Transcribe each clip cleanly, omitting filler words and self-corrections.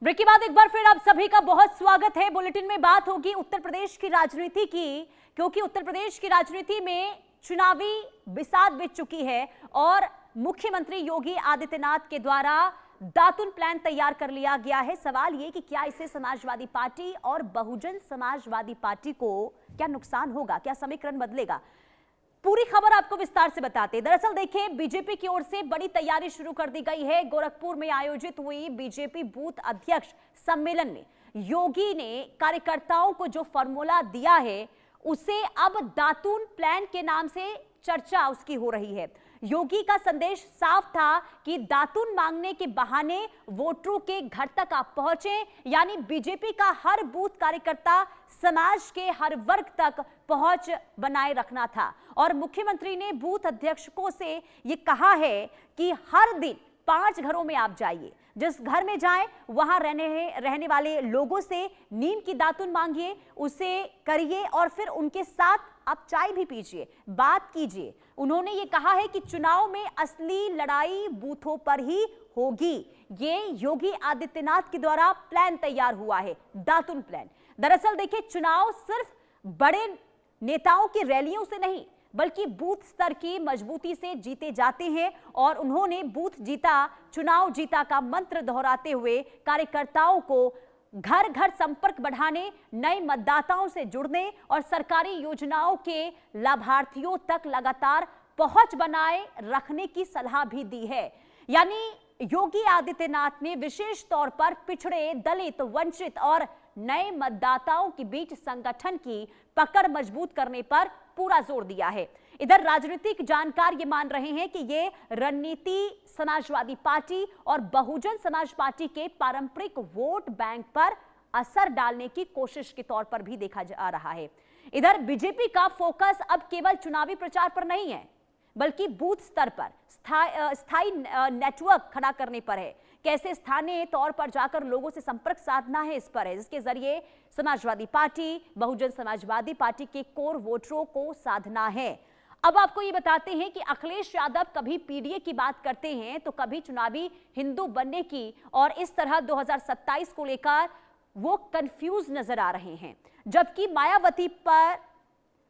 Break के बाद एक बार फिर आप सभी का बहुत स्वागत है। बुलेटिन में बात होगी उत्तर प्रदेश की राजनीति की, क्योंकि उत्तर प्रदेश की राजनीति में चुनावी बिसात बिछ चुकी है और मुख्यमंत्री योगी आदित्यनाथ के द्वारा दातुन प्लान तैयार कर लिया गया है। सवाल ये कि क्या इससे समाजवादी पार्टी और बहुजन समाजवादी पार्टी को क्या नुकसान होगा, क्या समीकरण बदलेगा? पूरी खबर आपको विस्तार से बताते हैं। दरअसल देखिए, बीजेपी की ओर से बड़ी तैयारी शुरू कर दी गई है। गोरखपुर में आयोजित हुई बीजेपी बूथ अध्यक्ष सम्मेलन में योगी ने कार्यकर्ताओं को जो फॉर्मूला दिया है उसे अब दातून प्लान के नाम से चर्चा उसकी हो रही है। योगी का संदेश साफ था कि दातून मांगने के बहाने वोटरों के घर तक आप पहुंचे, यानी बीजेपी का हर बूथ कार्यकर्ता समाज के हर वर्ग तक पहुंच बनाए रखना था। और मुख्यमंत्री ने बूथ अध्यक्षों से यह कहा है कि हर दिन 5 घरों में आप जाइए, जिस घर में जाएं वहां रहने वाले लोगों से नीम की दातुन मांगिए, उसे करिए और फिर उनके साथ आप चाय भी पीजिए, बात कीजिए। उन्होंने ये कहा है कि चुनाव में असली लड़ाई बूथों पर ही होगी। ये योगी आदित्यनाथ के द्वारा प्लान तैयार हुआ है, दातुन प्लान। दरअसल देखिए, चुनाव सिर्फ बड़े नेताओं की रैलियों से नहीं बल्कि बूथ स्तर की मजबूती से जीते जाते हैं और उन्होंने बूथ जीता चुनाव जीता का मंत्र दोहराते हुए कार्यकर्ताओं को घर घर संपर्क बढ़ाने, नए मतदाताओं से जुड़ने और सरकारी योजनाओं के लाभार्थियों तक लगातार पहुंच बनाए रखने की सलाह भी दी है। यानी योगी आदित्यनाथ ने विशेष तौर पर पिछड़े, दलित, वंचित और नए मतदाताओं के बीच संगठन की पकड़ मजबूत करने पर पूरा जोर दिया है। इधर राजनीतिक जानकार ये मान रहे हैं कि ये रणनीति समाजवादी पार्टी और बहुजन समाज पार्टी के पारंपरिक वोट बैंक पर असर डालने की कोशिश के तौर पर भी देखा जा रहा है। इधर बीजेपी का फोकस अब केवल चुनावी प्रचार पर नहीं है बल्कि बूथ स्तर पर स्थायी नेटवर्क खड़ा करने पर है। कैसे स्थानीय तौर पर जाकर लोगों से संपर्क साधना है, इस पर है, जिसके जरिए समाजवादी पार्टी, बहुजन समाजवादी पार्टी के कोर वोटरों को साधना है। अब आपको ये बताते हैं कि अखिलेश यादव कभी पीडीए की बात करते हैं तो कभी चुनावी हिंदू बनने की, और इस तरह 2027 को लेकर वो कंफ्यूज नजर आ रहे हैं। जबकि मायावती पर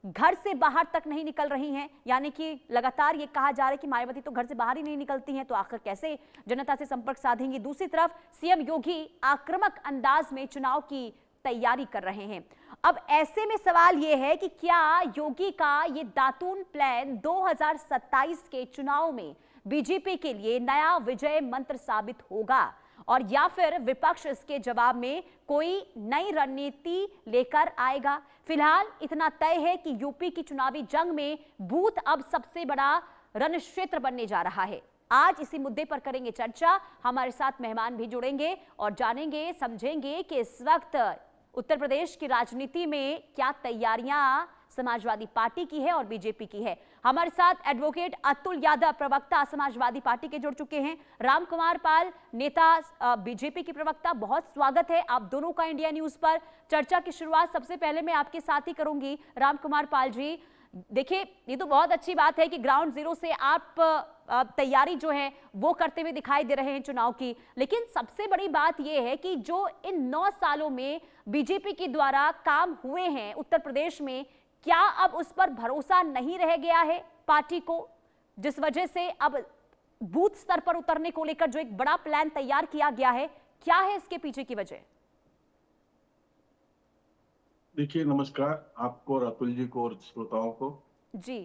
घर से बाहर तक नहीं निकल रही हैं, यानी कि लगातार ये कहा जा रहा है कि मायावती तो घर से बाहर ही नहीं निकलती हैं, तो आखिर कैसे जनता से संपर्क साधेंगी। दूसरी तरफ सीएम योगी आक्रामक अंदाज में चुनाव की तैयारी कर रहे हैं। अब ऐसे में सवाल यह है कि क्या योगी का ये दातून प्लान 2027 के चुनाव में बीजेपी के लिए नया विजय मंत्र साबित होगा, और या फिर विपक्ष इसके जवाब में कोई नई रणनीति लेकर आएगा। फिलहाल इतना तय है कि यूपी की चुनावी जंग में बूथ अब सबसे बड़ा रणक्षेत्र बनने जा रहा है। आज इसी मुद्दे पर करेंगे चर्चा। हमारे साथ मेहमान भी जुड़ेंगे और जानेंगे, समझेंगे कि इस वक्त उत्तर प्रदेश की राजनीति में क्या तैयारियां समाजवादी पार्टी की है और बीजेपी की है। हमारे साथ एडवोकेट अतुल यादव, प्रवक्ता समाजवादी पार्टी के जुड़ चुके हैं। रामकुमार पाल, नेता बीजेपी की प्रवक्ता, बहुत स्वागत है आप दोनों का इंडिया न्यूज पर। चर्चा की शुरुआत सबसे पहले मैं आपके साथ ही करूंगी। रामकुमार पाल जी, देखिए, ये तो बहुत अच्छी बात है कि ग्राउंड जीरो से आप तैयारी जो है वो करते हुए दिखाई दे रहे हैं चुनाव की, लेकिन सबसे बड़ी बात यह है कि जो इन 9 सालों में बीजेपी के द्वारा काम हुए हैं उत्तर प्रदेश में, क्या अब उस पर भरोसा नहीं रह गया है पार्टी को, जिस वजह से अब बूथ स्तर पर उतरने को लेकर जो एक बड़ा प्लान तैयार किया गया है, क्या है इसके पीछे की वजह? देखिए, नमस्कार आपको और अतुल जी को और श्रोताओं को जी।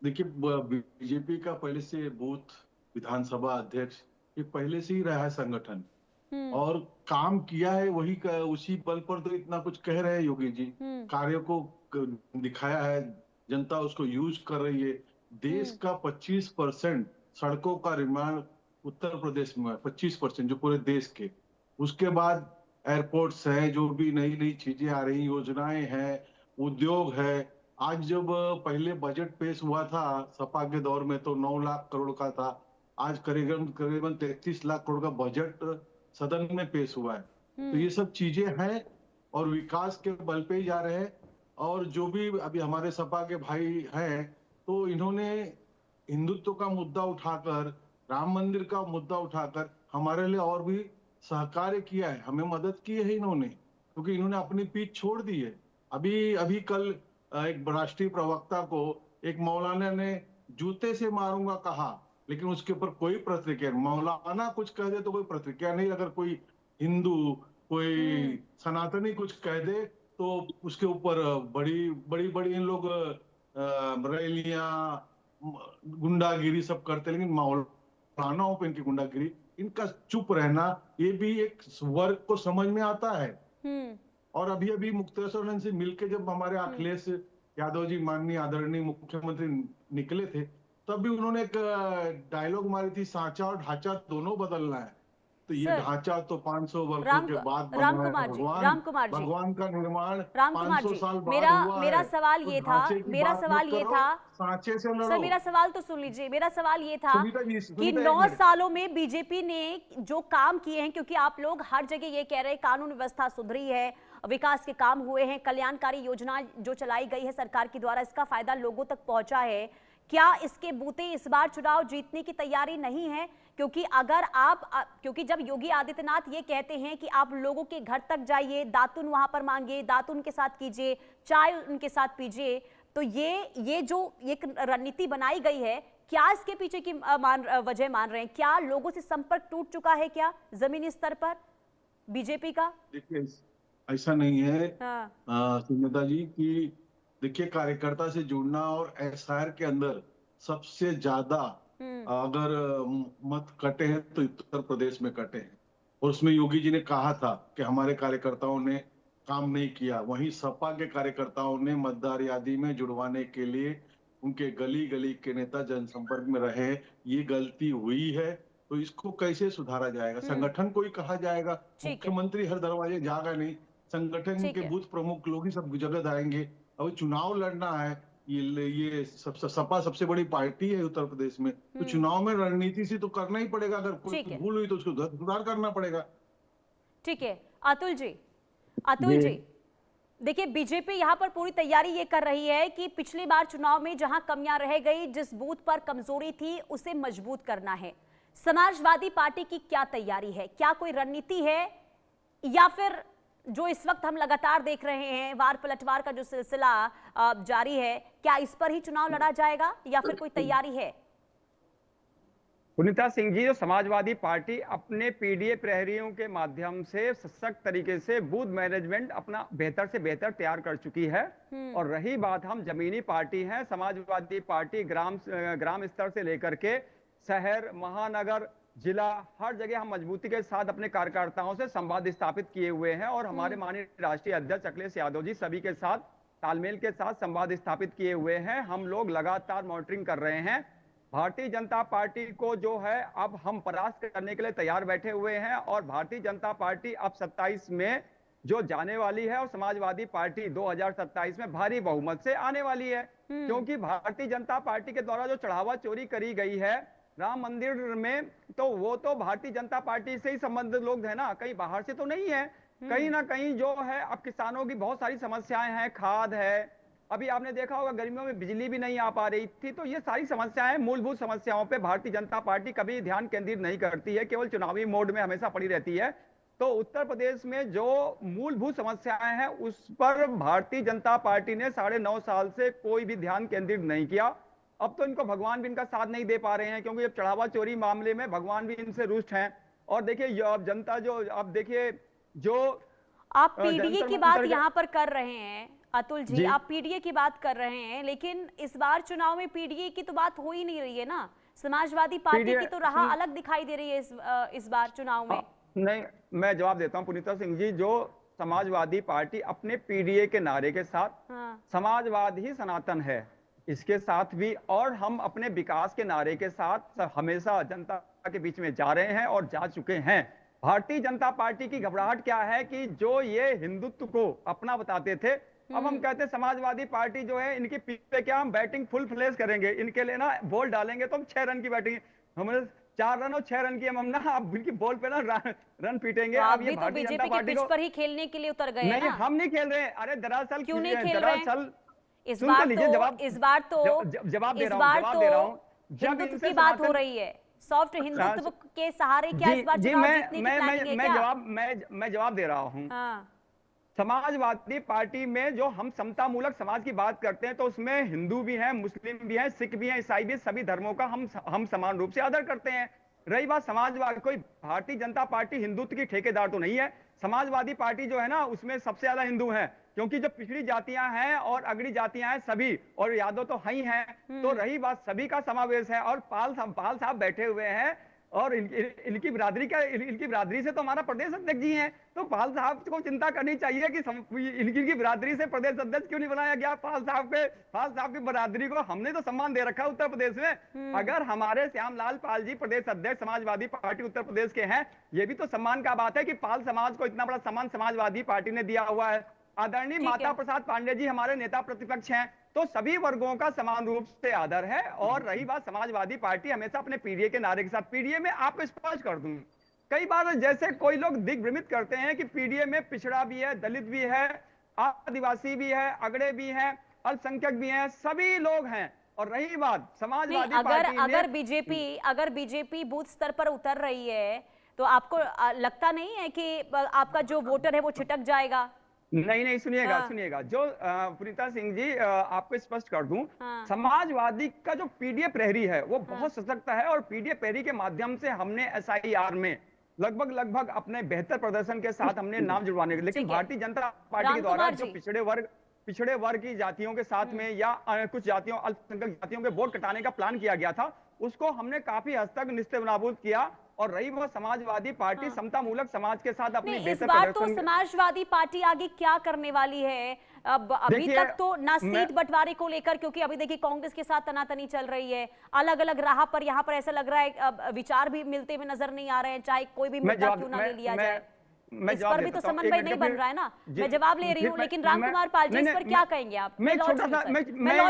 देखिए, बीजेपी का पहले से बूथ विधानसभा अध्यक्ष ये पहले से ही रहा है संगठन, और काम किया है वही उसी बल पर तो इतना कुछ कह रहे हैं योगी जी। कार्य को दिखाया है, जनता उसको यूज कर रही है। देश का 25% सड़कों का निर्माण उत्तर प्रदेश में है, 25% जो पूरे देश के। उसके बाद एयरपोर्ट्स है, जो भी नई नई चीजें आ रही, योजनाएं हैं, उद्योग है। आज जब पहले बजट पेश हुआ था सपा के दौर में तो 9 लाख करोड़ का था, आज करीबन 33 लाख करोड़ का बजट सदन में पेश हुआ है। तो ये सब चीजें हैं और विकास के बल पे ही जा रहे हैं। और जो भी अभी हमारे सपा के भाई हैं, तो इन्होंने हिंदुत्व का मुद्दा उठाकर, राम मंदिर का मुद्दा उठाकर हमारे लिए और भी सहकार्य किया है, हमें मदद की है इन्होंने, क्योंकि इन्होंने अपनी पीठ छोड़ दी है। अभी अभी कल एक राष्ट्रीय प्रवक्ता को एक मौलाना ने जूते से मारूंगा कहा, लेकिन उसके ऊपर कोई प्रतिक्रिया, मौलाना कुछ कह दे तो कोई प्रतिक्रिया नहीं, अगर कोई हिंदू, कोई सनातनी कुछ कह दे तो उसके ऊपर बड़ी बड़ी बड़ी इन लोग रैलियां, गुंडागिरी सब करते, लेकिन मौलानाओं पे इनकी गुंडागिरी, इनका चुप रहना, ये भी एक वर्ग को समझ में आता है। और अभी अभी मुक्तेश्वर नंद से मिलके जब हमारे अखिलेश यादव जी, माननीय आदरणीय मुख्यमंत्री निकले थे, तब भी उन्होंने एक डायलॉग मारी थी, सांचा और ढांचा दोनों बदलना है। तो ये सर, ढांचा तो 500 वर्षों के बाद बना है। भगवान का निर्माण राम कुमार 500 जी, साल बाद मेरा हुआ मेरा है। सवाल तो ये था, ढांचे की मेरा बात सवाल मत ये करो, था, सांचे से लड़ो। सर मेरा सवाल तो सुन लीजिए, मेरा सवाल ये था सुनीता जी, कि सुनीता, 9 सालों में बीजेपी ने जो काम किए हैं, क्योंकि आप लोग हर जगह ये कह रहे हैं कानून व्यवस्था सुधरी है, विकास के काम हुए हैं, कल्याणकारी योजना जो चलाई गई है सरकार के द्वारा, इसका फायदा लोगों तक पहुंचा है, क्या इसके बूते इस बार चुनाव जीतने की तैयारी नहीं है? क्योंकि अगर क्योंकि जब योगी आदित्यनाथ ये कहते हैं कि आप लोगों के घर तक जाइए, दातुन वहां पर मांगिए, दातुन के साथ कीजिए, चाय उनके साथ पीजिए, तो ये जो एक रणनीति बनाई गई है, क्या इसके पीछे की वजह मान रहे हैं? क्या लोगों से संपर्क टूट चुका है क्या जमीनी स्तर पर बीजेपी का? देखिए, ऐसा नहीं है हाँ। सुनीता जी, कि देखिए कार्यकर्ता से जुड़ना, और एसआईआर के अंदर सबसे ज्यादा अगर मत कटे हैं तो उत्तर प्रदेश में कटे हैं, और उसमें योगी जी ने कहा था कि हमारे कार्यकर्ताओं ने काम नहीं किया। वहीं सपा के कार्यकर्ताओं ने मतदार यादी में जुड़वाने के लिए उनके गली गली के नेता जनसंपर्क में रहे। ये गलती हुई है, तो इसको कैसे सुधारा जाएगा? संगठन को ही कहा जाएगा, मुख्यमंत्री हर दरवाजे जाएगा नहीं, संगठन के बूथ प्रमुख लोग ही सब जगह जाएंगे। अब चुनाव लड़ना है, ये सपा सबसे बड़ी पार्टी है उत्तर प्रदेश में, तो चुनाव में रणनीति से तो करना ही पड़ेगा, अगर कोई भूल हुई तो उसको सुधार करना पड़ेगा। ठीक है अतुल जी, देखिए बीजेपी यहां पर पूरी तैयारी ये कर रही है कि पिछली बार चुनाव में जहां कमियां रह गई, जिस बूथ पर कमजोरी थी, उसे मजबूत करना है। समाजवादी पार्टी की क्या तैयारी है? क्या कोई रणनीति है, या फिर जो इस वक्त हम लगातार देख रहे हैं वार पलटवार का जो सिलसिला जारी है, क्या इस पर ही चुनाव लड़ा जाएगा या फिर कोई तैयारी है? पुनीता सिंह जी, जो समाजवादी पार्टी अपने पीडीए प्रहरियों के माध्यम से सशक्त तरीके से बूथ मैनेजमेंट अपना बेहतर से बेहतर तैयार कर चुकी है। और रही बात, हम जमीनी पार्टी हैं, समाजवादी पार्टी ग्राम स्तर से लेकर के शहर, महानगर, जिला, हर जगह हम मजबूती के साथ अपने कार्यकर्ताओं से संवाद स्थापित किए हुए हैं, और हमारे माननीय राष्ट्रीय अध्यक्ष अखिलेश यादव जी सभी के साथ तालमेल के साथ संवाद स्थापित किए हुए हैं। हम लोग लगातार मॉनिटरिंग कर रहे हैं। भारतीय जनता पार्टी को जो है अब हम परास्त करने के लिए तैयार बैठे हुए हैं, और भारतीय जनता पार्टी अब 27 में जो जाने वाली है, और समाजवादी पार्टी 2027 में भारी बहुमत से आने वाली है। क्योंकि भारतीय जनता पार्टी के द्वारा जो चढ़ावा चोरी करी गई है राम मंदिर में, तो वो तो भारतीय जनता पार्टी से ही संबंधित लोग हैं ना, कहीं बाहर से तो नहीं है। कहीं ना कहीं जो है अब किसानों की बहुत सारी समस्याएं हैं, खाद है, अभी आपने देखा होगा गर्मियों में बिजली भी नहीं आ पा रही थी। तो ये सारी समस्याएं, मूलभूत समस्याओं पे भारतीय जनता पार्टी कभी ध्यान केंद्रित नहीं करती है, केवल चुनावी मोड में हमेशा पड़ी रहती है। तो उत्तर प्रदेश में जो मूलभूत समस्याएं हैं उस पर भारतीय जनता पार्टी ने 9.5 साल से कोई भी ध्यान केंद्रित नहीं किया। अब तो इनको भगवान भी इनका साथ नहीं दे पा रहे हैं, क्योंकि अब चढ़ावा चोरी मामले में भगवान भी इनसे रुष्ट हैं। और देखिए अब जनता जो, अब देखिए जो आप पीडीए की बात यहाँ पर कर रहे हैं अतुल जी, आप पीडीए की बात कर रहे हैं, लेकिन इस बार चुनाव में पीडीए की तो बात हो ही नहीं रही है ना। समाजवादी पार्टी की तो राह अलग दिखाई दे रही है इस बार चुनाव में। नहीं, मैं जवाब देता हूं पुनीता सिंह जी। जो समाजवादी पार्टी अपने पीडीए के नारे के साथ समाजवाद ही सनातन है, इसके साथ भी, और हम अपने विकास के नारे के साथ हमेशा जनता के बीच में जा रहे हैं और जा चुके हैं। भारतीय जनता पार्टी की घबराहट क्या है कि जो ये हिंदुत्व को अपना बताते थे, अब हम कहते हैं समाजवादी पार्टी जो है, इनकी पीठ पे क्या हम बैटिंग फुल फ्लेश करेंगे, इनके लिए ना बॉल डालेंगे तो हम 6 रन की बैटिंग, हमें 4 रन और 6 रन की हम ना, अब इनकी बॉल पे ना रन पीटेंगे। अब ये भारतीय जनता पार्टी को पर ही खेलने के लिए उतर गए नहीं, हम नहीं खेल रहे। अरे दरअसल क्यों नहीं खेल रहे? इस बार तो जवाब दे रहा हूं। जब हिंदुत्व की बात हो रही है, सॉफ्ट हिंदुत्व के सहारे क्या इस बार जी चुनाव जीतने की प्लानिंग है क्या? मैं जवाब दे रहा हूँ। हाँ। समाजवादी पार्टी में जो हम समतामूलक समाज की बात करते हैं तो उसमें हिंदू भी हैं, मुस्लिम भी हैं, सिख भी हैं, ईसाई भी हैं, सभी धर्मों का हम समान रूप से आदर करते हैं। रही बात समाजवादी, कोई भारतीय जनता पार्टी हिंदुत्व की ठेकेदार तो नहीं है। समाजवादी पार्टी जो है ना, उसमें सबसे ज्यादा हिंदू हैं, क्योंकि जो पिछड़ी जातियां हैं और अगड़ी जातियां हैं सभी, और यादव तो ही हैं। तो रही बात, सभी का समावेश है। और पाल साहब बैठे हुए हैं, और इनकी बिरादरी से तो हमारा प्रदेश अध्यक्ष जी हैं। तो पाल साहब को चिंता करनी चाहिए कि इनकी बिरादरी से प्रदेश अध्यक्ष क्यों नहीं बनाया गया। पाल साहब की बिरादरी को हमने तो सम्मान दे रखा है उत्तर प्रदेश में। अगर हमारे श्यामलाल पाल जी प्रदेश अध्यक्ष समाजवादी पार्टी उत्तर प्रदेश के हैं, ये भी तो सम्मान का बात है कि पाल समाज को इतना बड़ा सम्मान समाजवादी पार्टी ने दिया हुआ है। आदरणीय माता प्रसाद पांडे जी हमारे नेता प्रतिपक्ष हैं, तो सभी वर्गों का समान रूप से आदर है। और रही बात समाजवादी पार्टी हमेशा अपने पीडीए के नारे के साथ, पीडीए में आपको स्पष्ट कर दूं, कई बार जैसे कोई लोग दिग्भ्रमित करते हैं कि पीडीए में पिछड़ा भी है, दलित भी है, आदिवासी भी है, अगड़े भी हैं, अल्पसंख्यक भी हैं, सभी लोग हैं। और रही बात समाजवादी पार्टी अगर बीजेपी बूथ स्तर पर उतर रही है तो आपको लगता नहीं है कि आपका जो वोटर है वो छिटक जाएगा? नहीं, सुनिएगा। हाँ। सुनिएगा, जो पुनीता सिंह जी, आपको स्पष्ट कर दूं, हाँ। समाजवादी का जो पीडीए प्रहरी है वो बहुत सशक्त है। और पीडीए प्रहरी के माध्यम से हमने एसआईआर में लगभग अपने बेहतर प्रदर्शन के साथ हमने नाम जुड़वाने, लेकिन भारतीय जनता पार्टी के द्वारा जो पिछड़े वर्ग की जातियों के साथ में या कुछ जातियों, अल्पसंख्यक जातियों के वोट कटाने का प्लान किया गया था, उसको हमने काफी हद तक निस्तेनाबूद किया। और रही वह समाजवादी पार्टी समतामूलक समाज के साथ अपनी इस बार तो समाजवादी पार्टी आगे क्या करने वाली है? अभी तक तो ना सीट बंटवारे को लेकर, क्योंकि अभी देखिए कांग्रेस के साथ तनातनी चल रही है, अलग अलग राह पर यहाँ पर ऐसा लग रहा है विचार भी मिलते हुए नजर नहीं आ रहे हैं, चाहे कोई भी मुद्दा क्यों ना ले लिया जाए। इस पर भी तो समन्वय नहीं बन रहा है ना। मैं जवाब ले रही हूँ, लेकिन रामकुमार पाल जी इस पर क्या कहेंगे आप? मैं लौट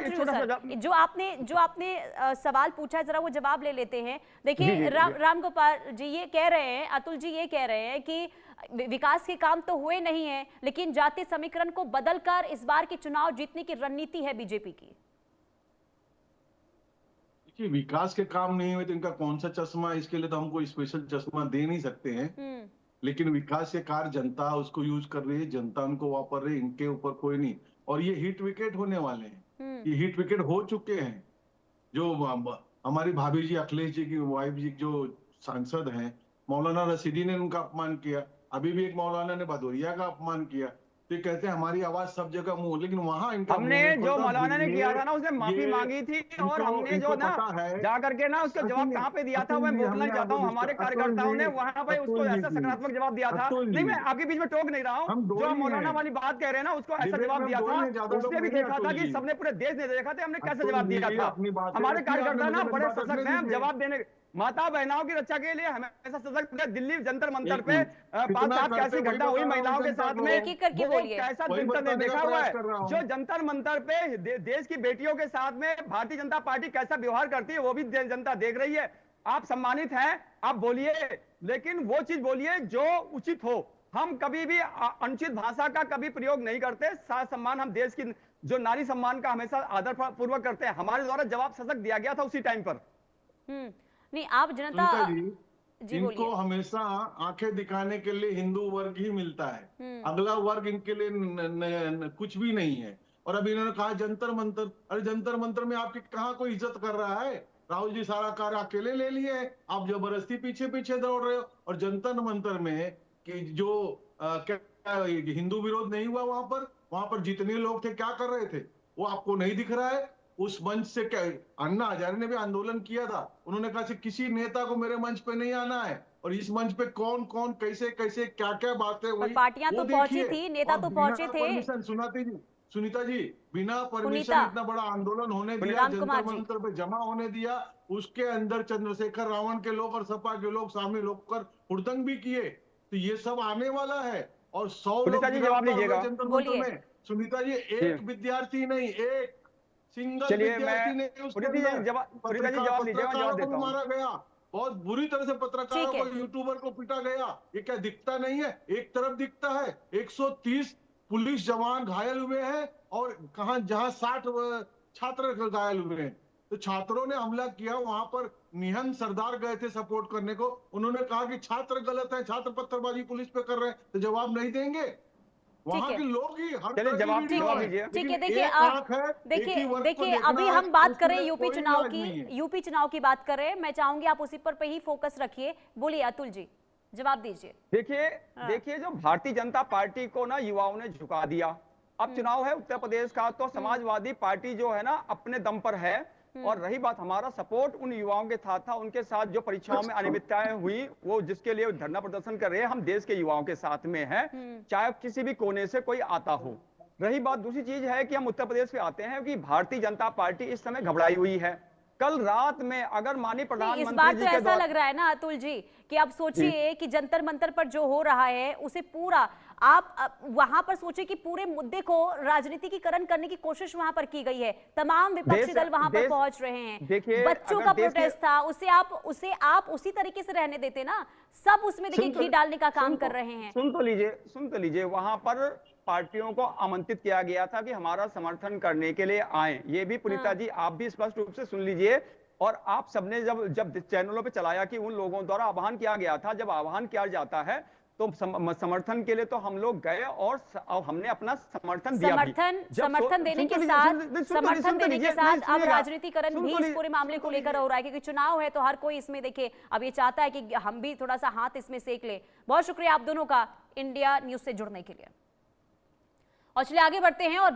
रही हूँ। जो आपने सवाल पूछा है, जरा वो जवाब ले लेते हैं। देखिए रामगोपाल जी ये कह रहे हैं, अतुल जी ये कह रहे हैं कि विकास के काम तो हुए नहीं है, लेकिन जातीय समीकरण को बदलकर इस बार के चुनाव जीतने की रणनीति है बीजेपी की। देखिए, विकास के काम नहीं हुए तो इनका कौन सा चश्मा, इसके लिए तो हमको स्पेशल चश्मा दे नहीं सकते हैं। लेकिन विकास के कार्य जनता उसको यूज कर रही है, जनता उनको वापर रही है, इनके ऊपर कोई नहीं। और ये हिट विकेट होने वाले हैं, ये हिट विकेट हो चुके हैं। जो हमारी भाभी जी, अखिलेश जी की वाइफ जी जो सांसद हैं, मौलाना रशीदी ने उनका अपमान किया, अभी भी एक मौलाना ने भदौरिया का अपमान किया। तो कहते हैं हमारी आवाज सब जगह मुंह, लेकिन वहां इनका हमने जो मौलाना ने किया था ना, उसने माफी मांगी थी। और हमने जो ना जाकर के ना उसका जवाब कहाँ पे दिया था, मैं बोलना चाहता हूँ, हमारे कार्यकर्ताओं ने वहां पे उसको ऐसा सकारात्मक जवाब दिया था। नहीं, मैं आपके बीच में टोक नहीं रहा हूँ, जो मौलाना वाली बात कह रहे हैं ना, उसको ऐसा जवाब दिया था। उसने भी देखा था कि सबने, पूरे देश ने देखा था हमने कैसे जवाब दिया था। हमारे कार्यकर्ता ना बड़े सशक्त हैं, जवाब देने, माता बहनाओं की रक्षा के लिए हमेशा सशक्त है। दिल्ली जंतर मंतर पे 5 साल कैसी घटना हुई महिलाओं के साथ में, कैसा दिन देखा हुआ है। जो जंतर मंतर पे देश की बेटियों के साथ में भारतीय जनता पार्टी कैसा व्यवहार करती है, वो भी जनता देख रही है। आप सम्मानित हैं, आप बोलिए, लेकिन वो चीज बोलिए जो उचित हो। हम कभी भी अनुचित भाषा का कभी प्रयोग नहीं करते। साथ सम्मान, हम देश की जो नारी सम्मान का हमेशा आदर पूर्वक करते हैं। हमारे द्वारा जवाब सशक्त दिया गया था उसी टाइम पर। नहीं, आप जनता जी इनको हमेशा आंखें दिखाने के लिए हिंदू वर्ग ही मिलता है, अगला वर्ग इनके लिए कुछ भी नहीं है। और अभी इन्होंने कहा जंतर मंतर, अरे जंतर मंतर में आपकी कहाँ कोई इज्जत कर रहा है? राहुल जी सारा कार्य अकेले ले लिए, आप जबरदस्ती पीछे पीछे दौड़ रहे हो। और जंतर मंतर में कि जो क्या हिंदू विरोध नहीं हुआ, वहां पर जितने लोग थे क्या कर रहे थे वो आपको नहीं दिख रहा है। उस मंच से क्या, अन्ना हजारे ने भी आंदोलन किया था, उन्होंने कहा कि किसी नेता को मेरे मंच पे नहीं आना है। और इस मंच पे कौन कौन कैसे कैसे क्या क्या बातें हुई, पार्टियां तो पहुंची थी, नेता तो पहुंचे थे। सुनीता जी, बिना परमिशन इतना बड़ा आंदोलन होने दिया, जंतर मंतर पे जमा होने दिया, उसके अंदर चंद्रशेखर रावण के लोग और सपा के लोग शामिल होकर हुड़दंग भी किए। तो ये सब आने वाला है। और 100 लोग जंतर मंतर में। सुनीता जी, एक विद्यार्थी नहीं, एक सिंगल विद्यार्थी ने पत्रकारों को मारा गया, बहुत बुरी तरह से पत्रकारों को, यूट्यूबर को पीटा गया। ये क्या दिखता नहीं है? एक तरफ दिखता है 130 पुलिस जवान घायल हुए हैं और कहां जहां 60 छात्र घायल हुए हैं। तो तो छात्रों ने हमला किया, वहां पर निहंग सरदार गए थे सपोर्ट करने को, उन्होंने कहा कि छात्र गलत है, छात्र पत्थरबाजी पुलिस पे कर रहे हैं, तो जवाब नहीं देंगे? वहां है। के लोग ही हर चलिए, तरह की जवाब वीडियो है। दीजिए। ठीक है, लेकिन देखिए एक आंख है, एक ही वर्ग को देखिए देखना अभी है, हम बात उसके करें लिए यूपी कोई चुनाव इलाज नहीं है। की, यूपी चुनाव की बात कर रहे हैं। मैं चाहूंगी आप उसी पर ही फोकस रखिए। बोलिए अतुल जी, जवाब दीजिए। देखिए हाँ। देखिए, जो भारतीय जनता पार्टी को ना युवाओं ने झुका दिया। अब चुनाव है उत्तर प्रदेश का, तो समाजवादी पार्टी जो है ना अपने दम पर है। और रही बात, हमारा सपोर्ट उन युवाओं के साथ था, उनके साथ जो परीक्षाओं में अनियमितताएं हुई, वो जिसके लिए धरना प्रदर्शन कर रहे हैं, हम देश के युवाओं के साथ में हैं, चाहे किसी भी कोने से कोई आता हो। रही बात, दूसरी चीज है कि हम उत्तर प्रदेश पे आते हैं कि भारतीय जनता पार्टी इस समय घबराई हुई है। कल रात में अगर माननीय इस प्रधानमंत्री बार जी तो के ऐसा द्वारा, लग रहा है ना अतुल जी कि आप सोचिए कि जंतर मंतर पर जो हो रहा है उसे पूरा आप वहां पर सोचिए कि पूरे मुद्दे को राजनीतिकीकरण करने की कोशिश वहां पर की गई है। तमाम विपक्षी दल वहां पर पहुंच रहे हैं। देखिए, बच्चों अगर का देश के- प्रोटेस्ट था, उसे आप उसी तरीके से रहने देते ना। सब उसमें देखिए घी डालने का काम कर रहे हैं। सुन तो लीजिए, वहां पर पार्टियों को आमंत्रित किया गया था कि हमारा समर्थन करने के लिए आए। ये भी पुनीता जी आप भी स्पष्ट रूप से सुन लीजिए। और आप सबने जब चैनलों पे चलाया कि उन लोगों द्वारा आह्वान किया गया था, जब आह्वान किया जाता है तो समर्थन के लिए तो हम लोग गए और हमने अपना समर्थन दिया भी। समर्थन देने के साथ अब राजनीतिकरण भी इस पूरे मामले को लेकर हो रहा है, क्योंकि चुनाव है तो हर कोई इसमें देखिए अब ये चाहता है कि हम भी थोड़ा सा हाथ इसमें सेक ले। बहुत शुक्रिया आप दोनों का इंडिया न्यूज से जुड़ने के लिए। और चलिए आगे बढ़ते हैं और